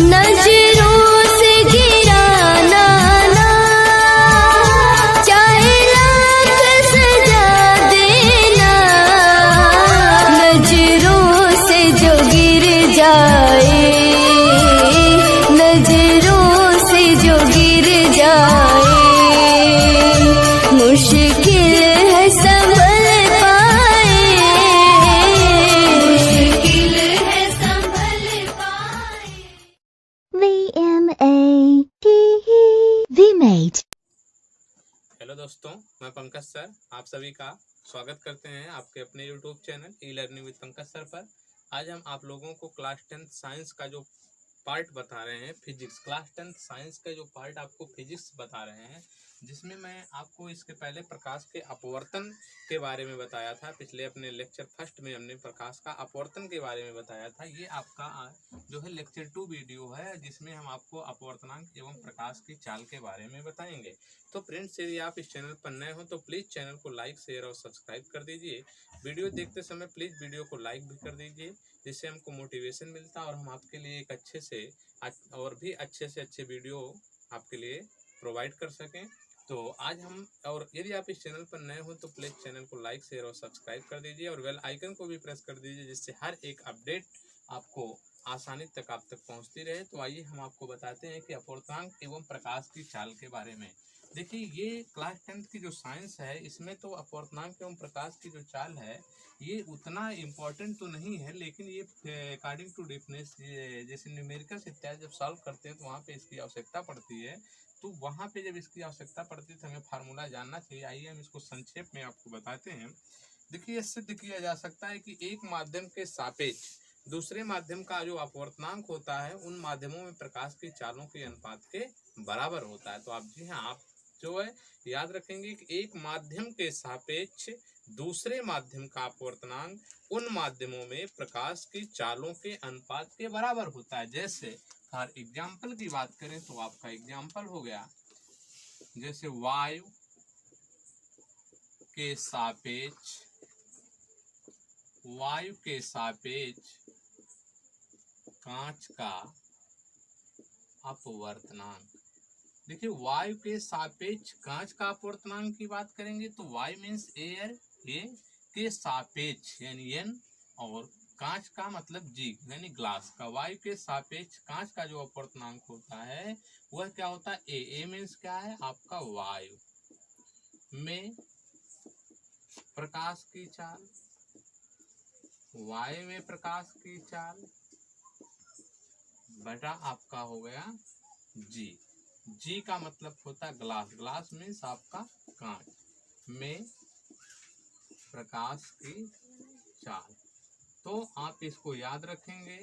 नजरों से गिराना ना, चाहे लाख सजा देना। नजरों से जो गिर जाए, नजरों से जो गिर जाए, मुश्किल है संभल पाए, मुश्किल है संभल पाए। VMAT हेलो दोस्तों, मैं पंकज सर आप सभी का स्वागत करते हैं आपके अपने YouTube channel e learning with Pankaj sir पर। आज हम आप लोगों को क्लास 10 साइंस का जो पार्ट बता रहे हैं, फिजिक्स, क्लास 10 साइंस का जो पार्ट आपको फिजिक्स बता रहे हैं, जिसमें मैं आपको इसके पहले प्रकाश के अपवर्तन के बारे में बताया था। पिछले अपने लेक्चर फर्स्ट में हमने प्रकाश का अपवर्तन के बारे में बताया था। ये आपका जो है लेक्चर 2 वीडियो है, जिसमें हम आपको अपवर्तनांक एवं प्रकाश की चाल के बारे में बताएंगे। तो फ्रेंड्स, यदि आप इस चैनल पर नए हो तो प्लीज़ चैनल को लाइक, शेयर और सब्सक्राइब कर दीजिए। वीडियो देखते समय प्लीज़ वीडियो को लाइक भी कर दीजिए, जिससे हमको मोटिवेशन मिलता है और हम आपके लिए एक अच्छे से और भी अच्छे से अच्छे वीडियो आपके लिए प्रोवाइड कर सकें। तो आज हम, और यदि आप इस चैनल पर नए हो तो प्लीज़ चैनल को लाइक, शेयर और सब्सक्राइब कर दीजिए और बेल आइकन को भी प्रेस कर दीजिए, जिससे हर एक अपडेट आपको आसानी तक आप तक पहुंचती रहे। तो आइए हम आपको बताते हैं कि अपवर्तनांक एवं प्रकाश की चाल के बारे में। देखिए, ये क्लास 10 की जो साइंस है, इसमें तो अपवर्तनांक एवं प्रकाश की जो चाल है ये उतना इम्पोर्टेंट तो नहीं है, लेकिन ये अकॉर्डिंग टू डिफरेंस, जैसे न्यूमेरिकल्स इत्यादि जब सॉल्व करते हैं तो वहाँ पे इसकी आवश्यकता पड़ती है। तो वहाँ पे जब इसकी आवश्यकता पड़ती है तो हमें फार्मूला जानना चाहिए। आइए हम इसको संक्षेप में आपको बताते हैं। देखिए, इससे सिद्ध किया जा सकता है कि एक माध्यम के सापेक्ष दूसरे माध्यम का जो अपवर्तनांक होता है, उन माध्यमों में प्रकाश की चालों के अनुपात के बराबर होता है। तो आप जी हाँ, आप जो है याद रखेंगे कि एक माध्यम के सापेक्ष दूसरे माध्यम का अपवर्तनांक उन माध्यमों में प्रकाश की चालों के अनुपात के बराबर होता है। जैसे फॉर एग्जाम्पल की बात करें तो आपका एग्जाम्पल हो गया, जैसे वायु के सापेक्ष कांच का अपवर्तनांक। देखिए, वायु के सापेक्ष कांच का अपवर्तनांक की बात करेंगे तो वायु मीन्स एयर, ए के सापेक्ष यानी एन, और कांच का मतलब जी यानी ग्लास का। वायु के सापेक्ष कांच का जो अपवर्तनांक होता है वह क्या होता है, ए मीन्स क्या है आपका वायु में प्रकाश की चाल, वायु में प्रकाश की चाल बटा आपका हो गया जी। जी का मतलब होता है ग्लास, ग्लास मीन्स आपका कांच में प्रकाश की चाल। तो आप इसको याद रखेंगे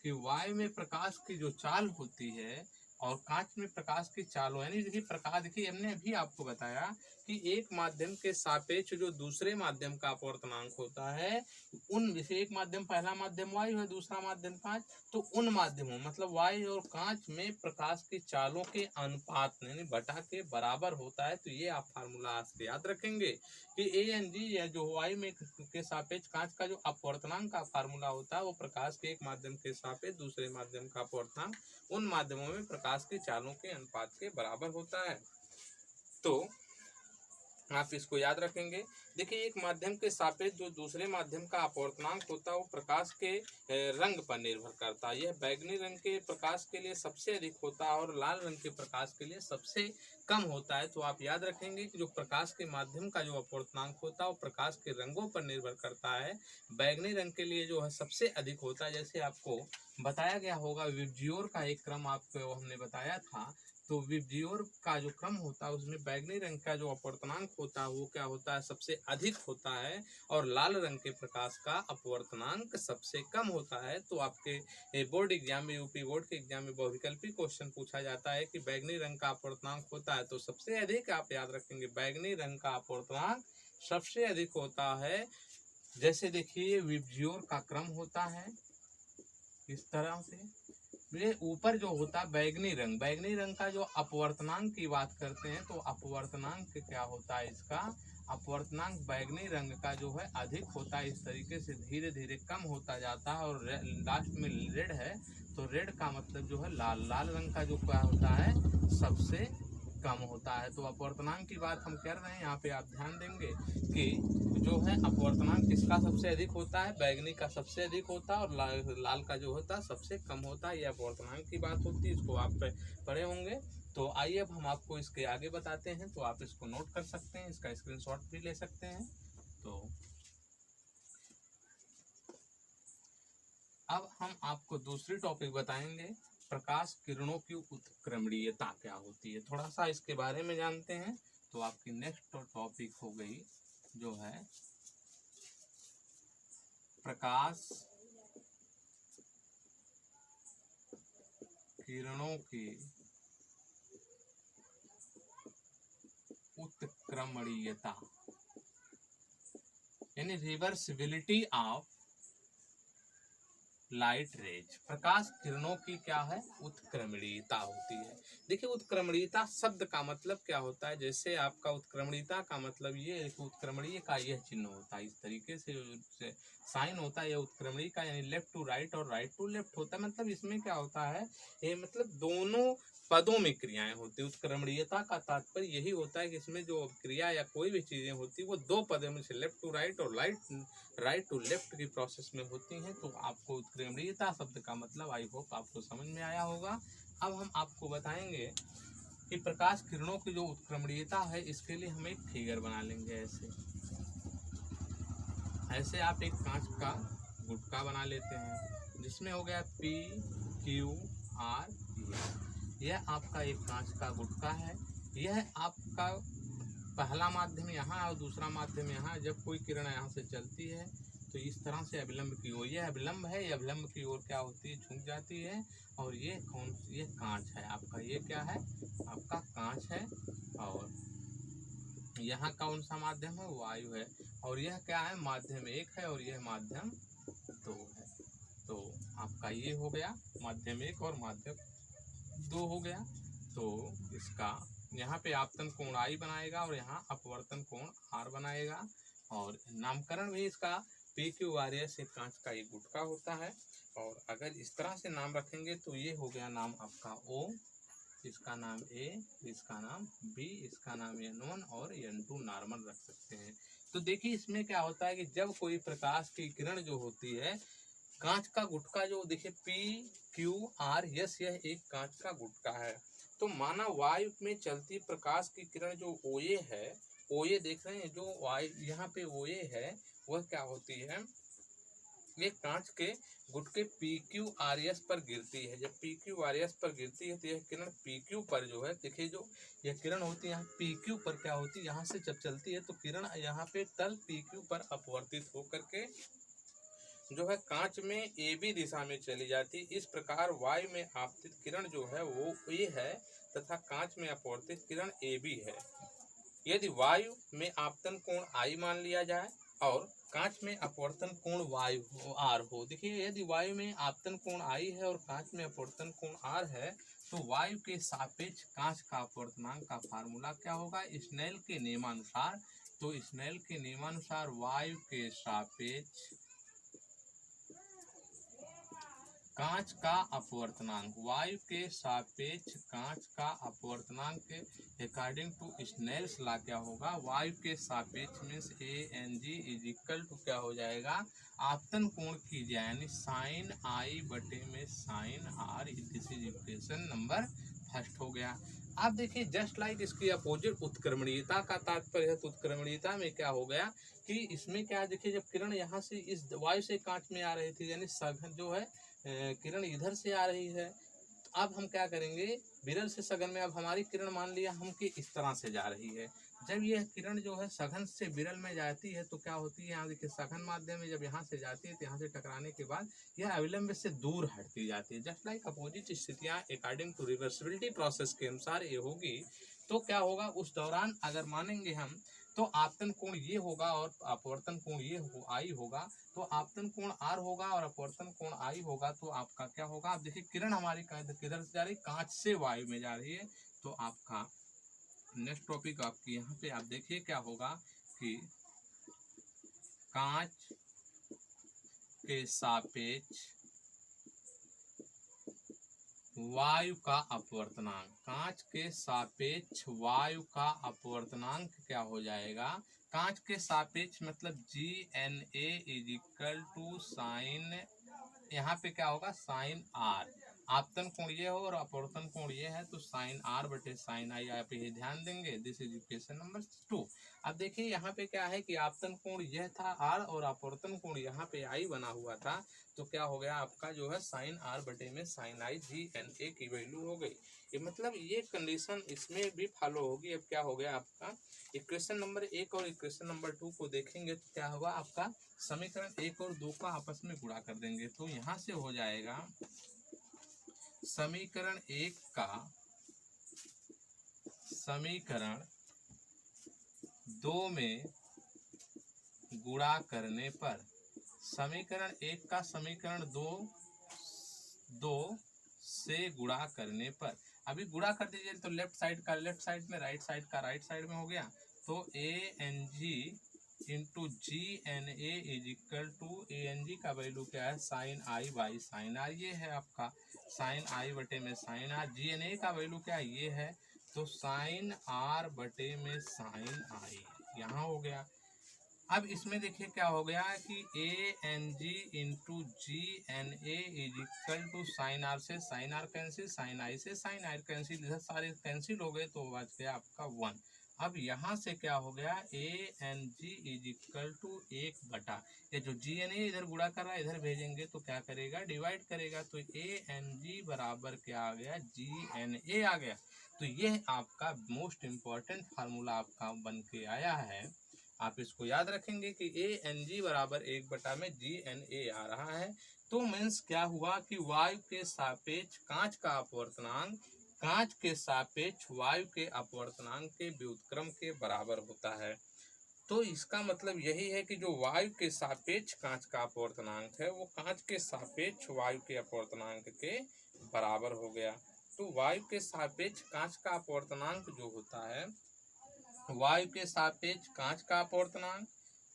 कि वायु में प्रकाश की जो चाल होती है और कांच में प्रकाश की चाल, यानी देखिए प्रकाश, देखिए हमने अभी आपको बताया कि एक माध्यम के सापेक्ष जो दूसरे माध्यम का अपवर्तनांक होता है, उन, जैसे एक माध्यम, पहला माध्यम वायु है, दूसरा माध्यम कांच, तो उन माध्यमों मतलब वायु और कांच में प्रकाश की चालों के अनुपात यानी बटा के बराबर होता है। तो ये आप फार्मूला आज से याद रखेंगे कि ए एन जी, या जो वायु में के सापेक्ष कांच का जो अपवर्तनांक का फार्मूला होता है, वो प्रकाश के एक माध्यम के सापेक्ष दूसरे माध्यम का अपवर्तनांक उन माध्यमों में प्रकाश की चालों के अनुपात के बराबर होता है। तो आप इसको याद रखेंगे। देखिए, एक माध्यम के सापेक्ष जो दूसरे माध्यम का अपवर्तनांक होता है वो प्रकाश के रंग पर निर्भर करता है। यह बैगनी रंग के प्रकाश के लिए सबसे अधिक होता है और लाल रंग के प्रकाश के लिए सबसे कम होता है। तो आप याद रखेंगे कि जो प्रकाश के माध्यम का जो अपवर्तनांक होता है वो प्रकाश के रंगों पर निर्भर करता है। बैगनी रंग के लिए जो है सबसे अधिक होता है। जैसे आपको बताया गया होगा, विबजियोर का एक क्रम आपको हमने बताया था, तो विबजियोर का जो क्रम होता है उसमें बैगनी रंग का जो अपवर्तनांक होता है वो क्या होता है, सबसे अधिक होता है, और लाल रंग के प्रकाश का अपवर्तनांक सबसे कम होता है। तो आपके बोर्ड एग्जाम में, यूपी बोर्ड के एग्जाम में बहुविकल्पी क्वेश्चन पूछा जाता है कि बैगनी रंग का अपवर्तनांक होता है, तो सबसे अधिक आप याद रखेंगे बैगनी रंग का अपवर्तनांक सबसे अधिक होता है। जैसे देखिए, विबजियोर का क्रम होता है इस तरह से, ये ऊपर जो होता है बैगनी रंग का जो अपवर्तनांक की बात करते हैं तो अपवर्तनांक क्या होता है, इसका अपवर्तनांक बैगनी रंग का जो है अधिक होता है। इस तरीके से धीरे धीरे कम होता जाता है और लास्ट में रेड है तो रेड का मतलब जो है लाल, लाल रंग का जो क्या होता है सबसे कम होता है। तो अपवर्तनांक की बात हम कर रहे हैं, यहाँ पे आप ध्यान देंगे कि जो है अपवर्तनांक किसका सबसे अधिक होता है, बैगनी का सबसे अधिक होता है, और लाल का जो होता है सबसे कम होता है। ये अपवर्तनांक की बात होती है, इसको आप पढ़े होंगे। तो आइए अब हम आपको इसके आगे बताते हैं, तो आप इसको नोट कर सकते हैं, इसका स्क्रीनशॉट भी ले सकते हैं। तो अब हम आपको दूसरी टॉपिक बताएंगे, प्रकाश किरणों की उत्क्रमणीयता क्या होती है। थोड़ा सा इसके बारे में जानते हैं। तो आपकी नेक्स्ट टॉपिक हो गई जो है प्रकाश किरणों की उत्क्रमणीयता, यानी रिवर्सिबिलिटी ऑफ लाइट रेज। प्रकाश किरणों की क्या है, उत्क्रमणीयता होती है। देखिए उत्क्रमणीयता शब्द का मतलब क्या होता है, जैसे आपका उत्क्रमणीयता का मतलब ये है कि उत्क्रमणीय का यह चिन्ह होता है, इस तरीके से साइन होता है, यह उत्क्रमणीय का, यानी लेफ्ट टू राइट और राइट टू लेफ्ट होता है। मतलब इसमें क्या होता है, ये मतलब दोनों पदों में क्रियाएं होती है। उत्क्रमणीयता का तात्पर्य यही होता है कि इसमें जो क्रिया या कोई भी चीजें होती है वो दो पदों में से लेफ्ट टू राइट और राइट टू लेफ्ट की प्रोसेस में होती हैं। तो आपको उत्क्रमणीयता शब्द का मतलब आई होप आपको समझ में आया होगा। अब हम आपको बताएंगे कि प्रकाश किरणों की जो उत्क्रमणीयता है, इसके लिए हम एक फिगर बना लेंगे। ऐसे आप एक कांच का गुटका बना लेते हैं, जिसमें हो गया P Q R यह आपका एक कांच का गुटका है। यह आपका पहला माध्यम यहाँ और दूसरा माध्यम यहाँ। जब कोई किरण यहाँ से चलती है तो इस तरह से अभिलंब की ओर, यह अभिलंब है, यह अभिलंब की ओर क्या होती है, झुक जाती है। और ये ये कांच है आपका, ये क्या है आपका कांच है। और यहाँ कौन सा माध्यम है, वायु है। और यह क्या है, माध्यम 1 है और यह माध्यम 2 है। तो आपका ये हो गया माध्यम 1 और माध्यम 2 हो गया। तो इसका यहाँ पे आपतन कोण I बनाएगा और यहाँ अपवर्तन कोण R बनाएगा। और नामकरण भी इसका PQRS एक कांच का एक गुटका होता है। और अगर इस तरह से नाम रखेंगे तो ये हो गया नाम आपका O, इसका नाम A, इसका नाम B, इसका नाम N1 और N2 नॉर्मल रख सकते हैं। तो देखिए इसमें क्या होता है कि जब कोई प्रकाश की किरण जो होती है, कांच का गुटका जो देखिए PQRS यह एक कांच का गुटका है। तो माना वायु में चलती प्रकाश की किरण जो OA है, OA देख रहे हैं, जो वायु यहाँ पे OA है वह क्या होती है, ये कांच के गुटके PQRS पर गिरती है। जब PQRS पर गिरती है तो यह किरण PQ पर जो है, देखिए जो यह किरण होती है यहाँ PQ पर क्या होती है, यहाँ से जब चलती है तो किरण यहाँ पे तल PQ पर अपवर्तित होकर के जो है कांच में AB दिशा में चली जाती। इस प्रकार वायु में आपतित किरण जो है वो A है तथा कांच में अपवर्तित किरण AB है। यदि वायु में आपतन कोण I मान लिया जाए और कांच में अपवर्तन कोण R हो। देखिए यदि वायु में आपतन कोण I है और कांच में अपवर्तन कोण R है तो वायु के सापेक्ष कांच का अपवर्तनांक का फार्मूला क्या होगा, स्नेल के नियमानुसार। तो स्नेल के नियमानुसार वायु के सापेक्ष कांच का अपवर्तनांक, वायु के सापेक्ष कांच का अपवर्तनांक अकॉर्डिंग टू स्नेल्स लॉ क्या होगा, वायु के सापेक्ष में ANG इज इक्वल टू क्या हो जाएगा, आपतन कोण कीजिए यानी साइन I बटे में sine R। This is equation number first हो गया। आप देखिए जस्ट लाइक इसकी अपोजिट उत्क्रमणीयता का तात्पर्य है। तो उत्क्रमणीयता में क्या हो गया कि इसमें क्या देखिए, जब किरण यहाँ से इस वायु से कांच में आ रही थी, यानी सघन जो है किरण इधर से आ रही है। तो अब हम क्या करेंगे, विरल से सघन में अब हमारी किरण मान लिया हम कि इस तरह से जा रही है। जब यह किरण जो है सघन से विरल में जाती है तो क्या होती है, यहाँ देखिए सघन माध्यम में जब यहाँ से जाती है तो यहाँ से टकराने के बाद यह अविलंब से दूर हटती जाती है। जस्ट लाइक अपोजिट स्थितियाँ अकॉर्डिंग टू रिवर्सिबिलिटी प्रोसेस के अनुसार ये होगी। तो क्या होगा, उस दौरान अगर मानेंगे हम तो आपतन कोण ये होगा और अपवर्तन कोण ये I होगा। तो आपतन कोण R होगा और अपवर्तन कोण I होगा। तो आपका क्या होगा, आप देखिए किरण हमारी किधर से जा रही, कांच से वायु में जा रही है। तो आपका नेक्स्ट टॉपिक आपकी यहाँ पे आप देखिए क्या होगा कि कांच के सापेक्ष वायु का अपवर्तनांक, कांच के सापेक्ष वायु का अपवर्तनांक क्या हो जाएगा, कांच के सापेक्ष मतलब GNA is equal to sine, यहाँ पे क्या होगा साइन आर, आपतन कोण ये हो और अपवर्तन कोण ये है, तो साइन आर बटे साइन आई, आप ये ध्यान देंगे। This is equation number 2। अब देखिए यहाँ पे क्या है कि आपतन कोण यह था आर और अपवर्तन कोण यहाँ पे आई बना हुआ था, तो क्या हो गया आपका जो है साइन आर बटे में साइन आई, GNA की वैल्यू हो गई। ये मतलब ये कंडीशन इसमें भी फॉलो होगी। अब क्या हो गया आपका इक्वेशन नंबर 1 और इक्वेशन नंबर 2 को देखेंगे तो क्या होगा आपका समीकरण 1 और 2 का आपस में गुणा कर देंगे, तो यहाँ से हो जाएगा समीकरण 1 का समीकरण 2 में गुणा करने पर, समीकरण 1 का समीकरण 2 से गुणा करने पर, अभी गुणा कर दीजिए तो लेफ्ट साइड का लेफ्ट साइड में, राइट साइड का राइट साइड में हो गया, तो ANG into GNA is equal to ANG का वैल्यू क्या है sine I by sine R, ये है आपका साइन आई बटे में साइन आर। GNA का वैल्यू क्या है ये है, तो साइन आर बटे में साइन आई, यहाँ हो गया। अब इसमें देखिए क्या हो गया कि ANG into GNA is equal to sine R से sine R cancel, sine I से साइन आई कैंसिल, इधर सारे कैंसिल हो गए तो बच गया आपका 1। अब यहाँ से क्या हो गया ANG इज इक्वल टू 1 बटा, ये जो GNA इधर गुणा कर रहा है इधर भेजेंगे तो क्या करेगा डिवाइड करेगा, तो ANG बराबर क्या आ गया GNA आ गया। तो ये आपका मोस्ट इम्पॉर्टेंट फार्मूला आपका बन के आया है, आप इसको याद रखेंगे कि ANG बराबर 1 बटा में GNA आ रहा है। तो मीन्स क्या हुआ कि वायु के सापेक्ष कांच का अपवर्तनांक कांच के सापेक्ष वायु के अपवर्तनांक के व्युत्क्रम के बराबर होता है। तो इसका मतलब यही है कि जो वायु के सापेक्ष कांच का अपवर्तनांक है वो कांच के सापेक्ष वायु के अपवर्तनांक के बराबर हो गया। तो वायु के सापेक्ष कांच का अपवर्तनांक जो होता है, वायु के सापेक्ष कांच का अपवर्तनांक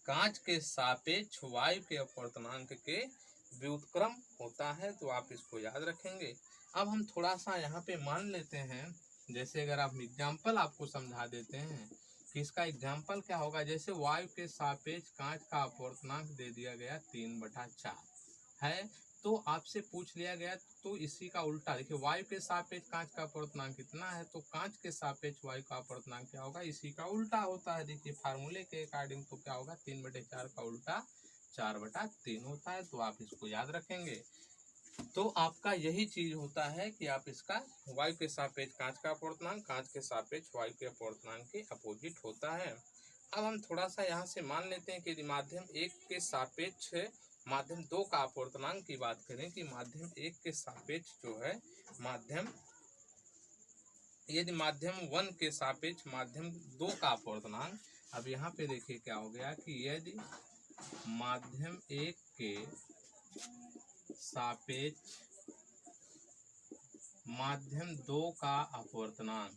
कांच के सापेक्ष वायु के अपवर्तनांक के व्युत्क्रम होता है, तो आप इसको याद रखेंगे। अब हम थोड़ा सा यहाँ पे मान लेते हैं, जैसे अगर आप एग्जाम्पल आपको समझा देते हैं कि इसका एग्जाम्पल क्या होगा। जैसे वायु के सापेक्ष कांच का अपवर्तनांक दे दिया गया 3/4 है, तो आपसे पूछ लिया गया तो इसी का उल्टा देखिए, वायु के सापेक्ष कांच का अपवर्तनांक कितना है, तो कांच के सापेक्ष वायु का अपवर्तनांक क्या होगा, इसी का उल्टा होता है। देखिए फार्मूले के अकॉर्डिंग तो क्या होगा 3/4 का उल्टा 4/3 होता है, तो आप इसको याद रखेंगे। तो आपका यही चीज होता है कि आप इसका वायु के सापेक्ष कांच का अपवर्तनांक कांच के सापेक्ष वायु के अपवर्तनांक के अपोजिट होता है। अब हम थोड़ा सा यहाँ से मान लेते हैं कि यदि माध्यम 1 के सापेक्ष माध्यम 2 का अपवर्तनांक की बात करें कि माध्यम 1 के सापेक्ष जो है यदि माध्यम 1 के सापेक्ष माध्यम 2 का अपवर्तनांक, अब यहाँ पे देखिए क्या हो गया कि यदि माध्यम 1 के सापेक्ष माध्यम 2 का अपवर्तनांक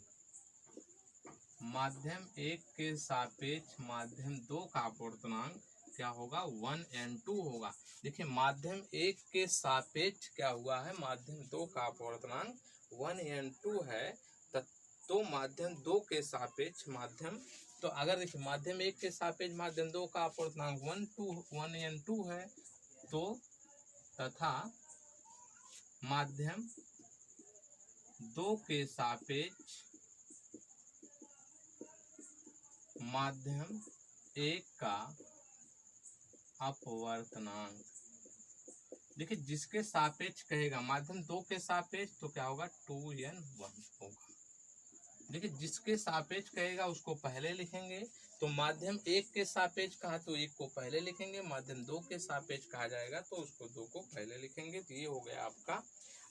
माध्यम 1 के सापेक्ष माध्यम 2 का अपवर्तनांक क्या होगा 1n2 होगा। देखिए माध्यम 1 के सापेक्ष क्या हुआ है, माध्यम 2 का अपवर्तनांक 1n2 है, तो माध्यम 2 के सापेक्ष माध्यम, तो अगर देखिए माध्यम 1 के सापेक्ष माध्यम 2 का अपवर्तनांक 1n2 है, तो तथा माध्यम 2 के सापेक्ष माध्यम 1 का अपवर्तनांक, देखिए जिसके सापेक्ष कहेगा माध्यम 2 के सापेक्ष तो क्या होगा 2n1 होगा। देखिए जिसके सापेक्ष कहेगा उसको पहले लिखेंगे, तो माध्यम 1 के सापेक्ष कहा तो 1 को पहले लिखेंगे, माध्यम 2 के सापेक्ष कहा जाएगा तो उसको 2 को पहले लिखेंगे। तो ये हो गया आपका।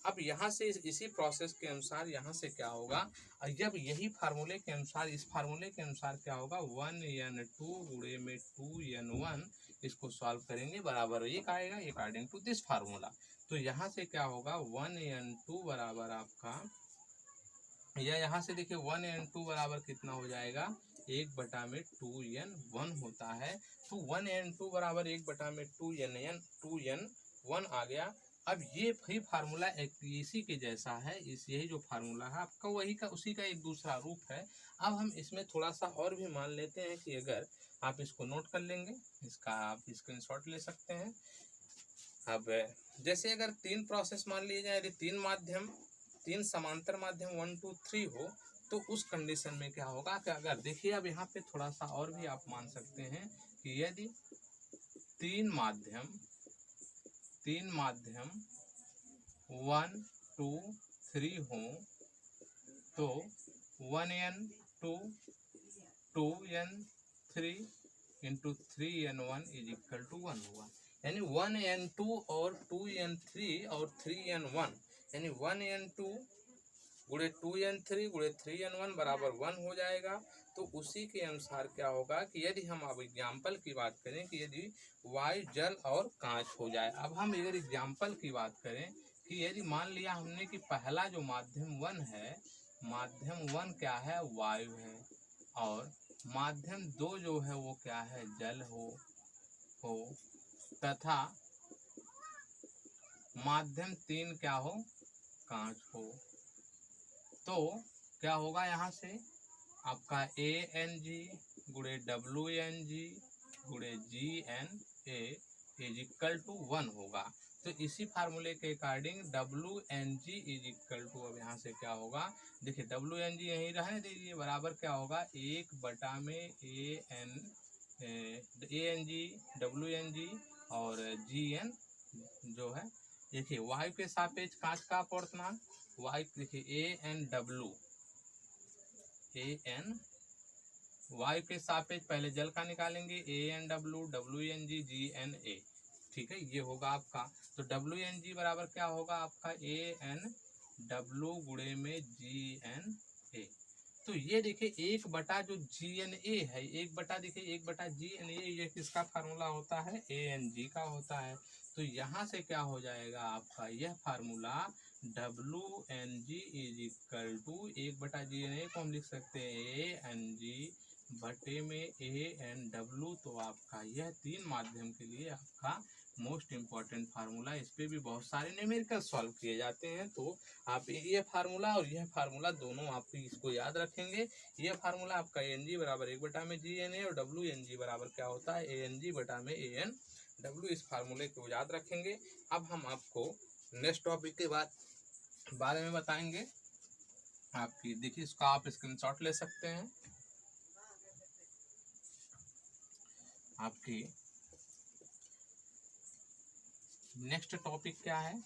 अब यहाँ से इसी प्रोसेस के अनुसार यहाँ से क्या होगा, जब यही फार्मूले के अनुसार इस फार्मूले के अनुसार क्या होगा 1n2 गुणे में 2n1, इसको सॉल्व करेंगे बराबर एक आएगा अकॉर्डिंग टू दिस फार्मूला। तो यहाँ से क्या होगा 1n2 बराबर आपका, या यहाँ से देखिए 1n2 बराबर कितना हो जाएगा 1 बटा में 2n1 होता है। तो 1n2 बराबर 1 बटा में 2n1 आ गया। अब ये वही फार्मूला इसी के जैसा है, यही जो फार्मूला है आपका वही का उसी का एक दूसरा रूप है। अब हम इसमें थोड़ा सा और भी मान लेते हैं कि अगर आप इसको नोट कर लेंगे, इसका आप स्क्रीनशॉट ले सकते हैं। अब जैसे अगर 3 प्रोसेस मान लिए जाए, यदि 3 समांतर माध्यम 1 2 3 हो, तो उस कंडीशन में क्या होगा कि अगर देखिए अब यहाँ पे थोड़ा सा और भी आप मान सकते हैं कि यदि 3 माध्यम 1 2 3 हो तो 1n2 2n3 into 3n1 is equal to 1 हुआ। यानी 1n2 और 2n3 और 3n1 यानी 1n2 गुणे 2n3 गुणे 3n1 बराबर 1 हो जाएगा। तो उसी के अनुसार क्या होगा कि यदि हम अब एग्जाम्पल की बात करें कि यदि वायु जल और कांच हो जाए। अब हम अगर एग्जाम्पल की बात करें कि यदि मान लिया हमने कि पहला जो माध्यम 1 है, माध्यम 1 क्या है, वायु है, और माध्यम 2 जो है वो क्या है, जल हो तथा माध्यम 3 क्या हो, कांच हो। तो क्या होगा यहाँ से आपका ANG गुणे WNG गुणे GNA इज इक्वल टू 1 होगा। तो इसी फार्मूले के according WNG is equal to, अब यहाँ से क्या होगा, देखिए WNG यहीं रहने दीजिए, बराबर क्या होगा 1 बटा में ANG WNG और GN जो है। देखिए वायु के सापेक्ष कांच का अपवर्तनांक, वायु देखिए AN वायु के सापेक्ष पहले जल का निकालेंगे ANW WNG GNA, ठीक है, ये होगा आपका। तो WNG बराबर क्या होगा आपका ANW गुणे में GNA। तो ये देखिए 1 बटा जो GNA है, 1 बटा देखिए 1 बटा GNA ये किसका फार्मूला होता है, ANG का होता है। तो यहाँ से क्या हो जाएगा आपका यह formula WNG is equal to 1 बटा GNA को हम लिख सकते हैं ANG बटे में ANW। तो आपका यह 3 माध्यम के लिए आपका मोस्ट इम्पॉर्टेंट फार्मूला। इस पे भी बहुत सारे न्यूमेरिकल सॉल्व किए जाते हैं। तो आप ये फार्मूला और यह फार्मूला दोनों आप इसको याद रखेंगे। यह फार्मूला आपका ANG बराबर 1 बटा में GNA और WNG बराबर क्या होता है ANG बटा में ANW। इस फार्मूले को याद रखेंगे। अब हम आपको नेक्स्ट टॉपिक के बारे में बताएंगे। आपकी देखिए इसका आप स्क्रीनशॉट ले सकते हैं। आपकी नेक्स्ट टॉपिक क्या है,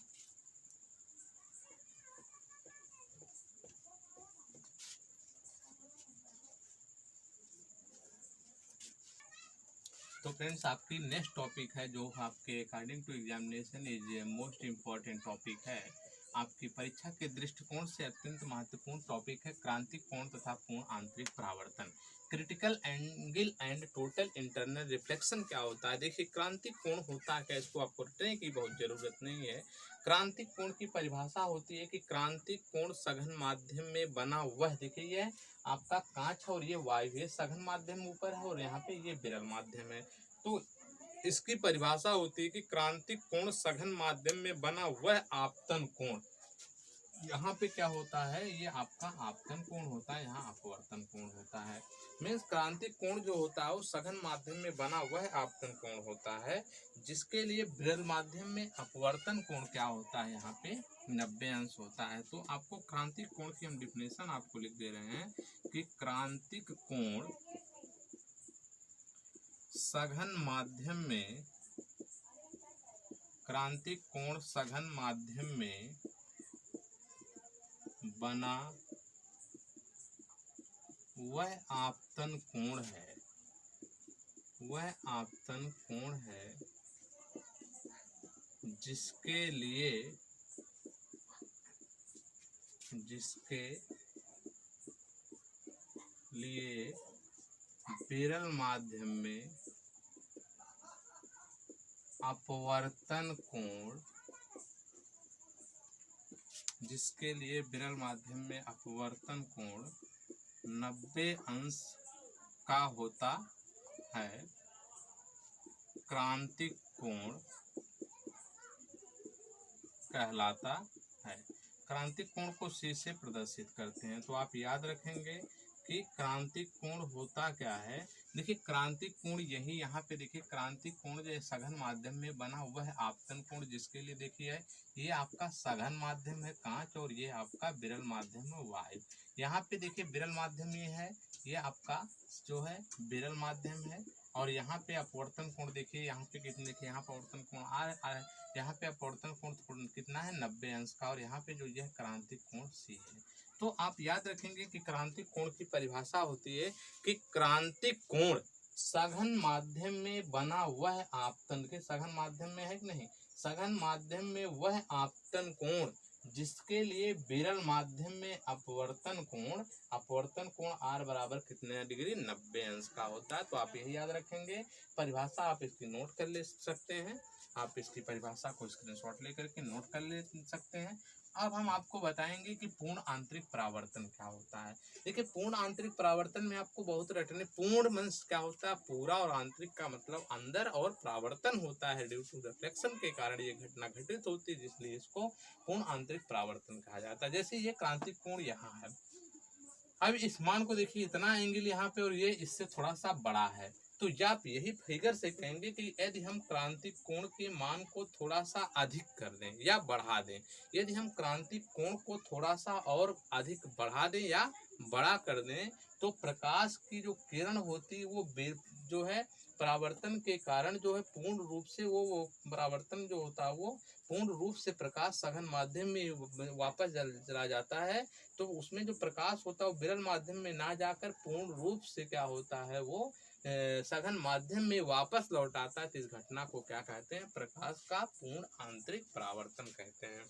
तो फ्रेंड्स आपकी नेक्स्ट टॉपिक है जो आपके according to examination is most important topic है। आपकी परीक्षा के दृष्टिकोण से अत्यंत महत्वपूर्ण टॉपिक है क्रांतिक कोण तथा पूर्ण आंतरिक परावर्तन। Critical angle and total internal reflection क्या होता है। देखिए क्रांतिक कोण होता है, इसको आपको रटने की बहुत जरूरत नहीं है। क्रांतिक कोण की परिभाषा होती है कि क्रांतिक कोण सघन माध्यम में बना वह, देखिए ये आपका कांच और ये वायु है, सघन माध्यम ऊपर है और यहाँ पे ये विरल माध्यम है। तो इसकी परिभाषा होती है कि क्रांतिक कोण सघन माध्यम में बना वह आपतन कोण। यहाँ पे क्या होता है, ये आपका आपतन कोण होता है, यहाँ अपवर्तन कोण होता है। मीन्स क्रांतिक कोण जो होता है वो सघन माध्यम में बना वह आपतन कोण होता है, जिसके लिए विरल माध्यम में अपवर्तन कोण क्या होता है, यहाँ पे 90 अंश होता है। तो आपको क्रांतिक कोण की हम डिफिनेशन आपको लिख दे रहे हैं कि क्रांतिक कोण सघन माध्यम में, क्रांतिक कोण सघन माध्यम में बना वह आपतन कोण है, वह आपतन कोण है जिसके लिए विरल माध्यम में अपवर्तन कोण, जिसके लिए विरल माध्यम में अपवर्तन कोण 90 अंश का होता है। क्रांतिक कोण कहलाता है। क्रांतिक कोण को C से प्रदर्शित करते हैं। तो आप याद रखेंगे कि क्रांतिक कोण होता क्या है। देखिए क्रांतिक कोण यही यहाँ पे देखिए, क्रांतिक कोण जो सघन माध्यम में बना हुआ है आपतन कोण, जिसके लिए देखिए ये आपका सघन माध्यम है कांच और ये आपका विरल माध्यम है वायु। यहाँ पे देखिए विरल माध्यम ये आपका जो है विरल माध्यम है। और यहाँ पे अपवर्तन कोण देखिए, यहाँ पे कितने देखिए, यहाँ पर अपवर्तन कोण आ यहाँ पे अपवर्तन कोण कितना है 90 अंश का, और यहाँ पे जो यह क्रांतिक कोण C है। तो आप याद रखेंगे कि क्रांतिक कोण की परिभाषा होती है कि क्रांतिक कोण सघन माध्यम में बना वह आपतन के, सघन माध्यम में है कि नहीं, सघन माध्यम में वह आपतन कोण जिसके लिए विरल माध्यम में अपवर्तन कोण R बराबर कितने डिग्री 90 अंश का होता है। तो आप यही याद रखेंगे। परिभाषा आप इसकी नोट कर ले सकते हैं, आप इसकी परिभाषा को स्क्रीनशॉट लेकर के नोट कर ले सकते हैं। अब हम आपको बताएंगे कि पूर्ण आंतरिक परावर्तन क्या होता है। देखिए पूर्ण आंतरिक परावर्तन में आपको बहुत रटने, पूर्ण मींस क्या होता है पूरा, और आंतरिक का मतलब अंदर, और परावर्तन होता है ड्यू टू रिफ्लेक्शन के कारण ये घटना घटित होती है, इसलिए इसको पूर्ण आंतरिक परावर्तन कहा जाता है। जैसे ये क्रांतिक कोण यहाँ है, अब इस मान को देखिए, इतना एंगल यहाँ पे और ये इससे थोड़ा सा बड़ा है, तो आप यही फिगर से कहेंगे कि यदि हम क्रांतिक कोण के मान को थोड़ा सा अधिक कर दें या बढ़ा दें, यदि हम क्रांतिक कोण को थोड़ा सा और अधिक बढ़ा दें या बड़ा कर दें, तो प्रकाश की जो किरण होती है वो जो है परावर्तन के कारण जो है पूर्ण रूप से वो परावर्तन जो होता है वो पूर्ण रूप से प्रकाश सघन माध्यम में वापस चला जाता है। तो उसमें जो प्रकाश होता है वो विरल माध्यम में ना जाकर पूर्ण रूप से क्या होता है वो सघन माध्यम में वापस लौट आता है। तो इस घटना को क्या कहते हैं, प्रकाश का पूर्ण आंतरिक परावर्तन कहते हैं।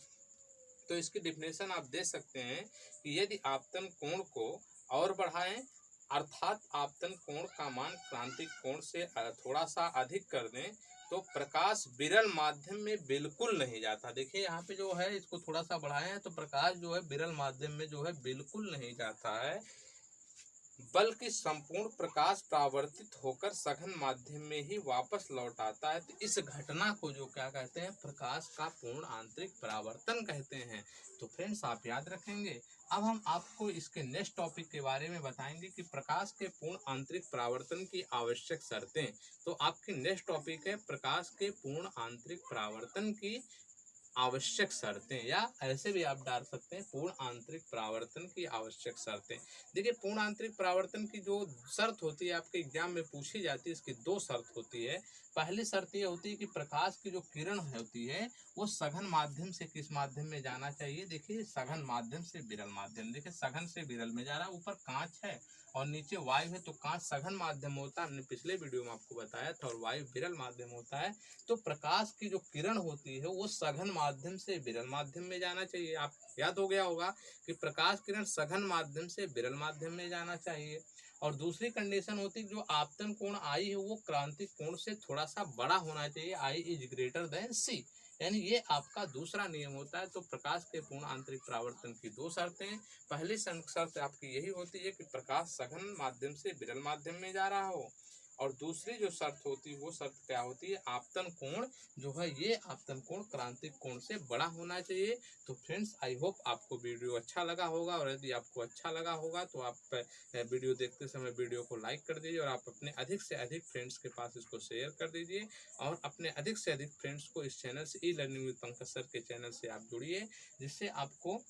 तो इसकी डिफिनेशन आप दे सकते हैं कि यदि आपतन कोण को और बढ़ाएं, अर्थात आपतन कोण का मान क्रांतिक कोण से थोड़ा सा अधिक कर दें, तो प्रकाश विरल माध्यम में बिल्कुल नहीं जाता। देखिए यहाँ पे जो है इसको थोड़ा सा बढ़ाए हैं तो प्रकाश जो है विरल माध्यम में जो है बिल्कुल नहीं जाता है, बल्कि संपूर्ण प्रकाश परावर्तित होकर सघन माध्यम में ही वापस लौट आता है। तो इस घटना को जो क्या कहते हैं, प्रकाश का पूर्ण आंतरिक परावर्तन कहते हैं। तो फ्रेंड्स आप याद रखेंगे। अब हम आपको इसके नेक्स्ट टॉपिक के बारे में बताएंगे कि प्रकाश के पूर्ण आंतरिक परावर्तन की आवश्यक शर्तें। तो आपकी नेक्स्ट टॉपिक है प्रकाश के पूर्ण आंतरिक परावर्तन की आवश्यक शर्तें, या ऐसे भी आप डाल सकते हैं पूर्ण आंतरिक परावर्तन की आवश्यक शर्तें। देखिए पूर्ण आंतरिक परावर्तन की जो शर्त होती है आपके एग्जाम में पूछी जाती है, इसकी दो शर्त होती है। पहली शर्त ये होती है कि प्रकाश की जो किरण होती है वो सघन माध्यम से किस माध्यम में जाना चाहिए। देखिए सघन माध्यम से विरल माध्यम, देखिए सघन से विरल में जा रहा है, ऊपर कांच है और नीचे वायु है, तो कांच सघन माध्यम होता है, हमने पिछले वीडियो में आपको बताया था, और वायु विरल माध्यम होता है। तो प्रकाश की जो किरण होती है वो सघन माध्यम से विरल माध्यम में जाना चाहिए। आप याद हो गया होगा कि प्रकाश किरण सघन माध्यम से विरल माध्यम में जाना चाहिए। और दूसरी कंडीशन होती है जो आपतन कोण I है वो क्रांतिक कोण से थोड़ा सा बड़ा होना चाहिए, I is greater than C, यानी ये आपका दूसरा नियम होता है। तो प्रकाश के पूर्ण आंतरिक परावर्तन की दो शर्तें, पहली शर्त आपकी यही होती है कि प्रकाश सघन माध्यम से विरल माध्यम में जा रहा हो, और दूसरी जो शर्त होती है वो शर्त क्या होती है, आपतन कोण जो है ये आपतन कोण क्रांतिक कोण से बड़ा होना चाहिए। तो फ्रेंड्स आई होप आपको वीडियो अच्छा लगा होगा, और यदि आपको अच्छा लगा होगा तो आप वीडियो देखते समय वीडियो को लाइक कर दीजिए, और आप अपने अधिक से अधिक फ्रेंड्स के पास इसको शेयर कर दीजिए, और अपने अधिक से अधिक फ्रेंड्स को इस चैनल से ई-लर्निंग विद पंकज सर के चैनल से आप जुड़िए, जिससे आपको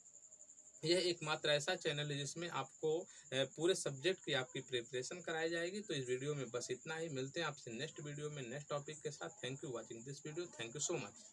यह एकमात्र ऐसा चैनल है जिसमें आपको पूरे सब्जेक्ट की आपकी प्रिपरेशन कराई जाएगी। तो इस वीडियो में बस इतना ही, मिलते हैं आपसे नेक्स्ट वीडियो में नेक्स्ट टॉपिक के साथ। Thank you watching this video, thank you so much.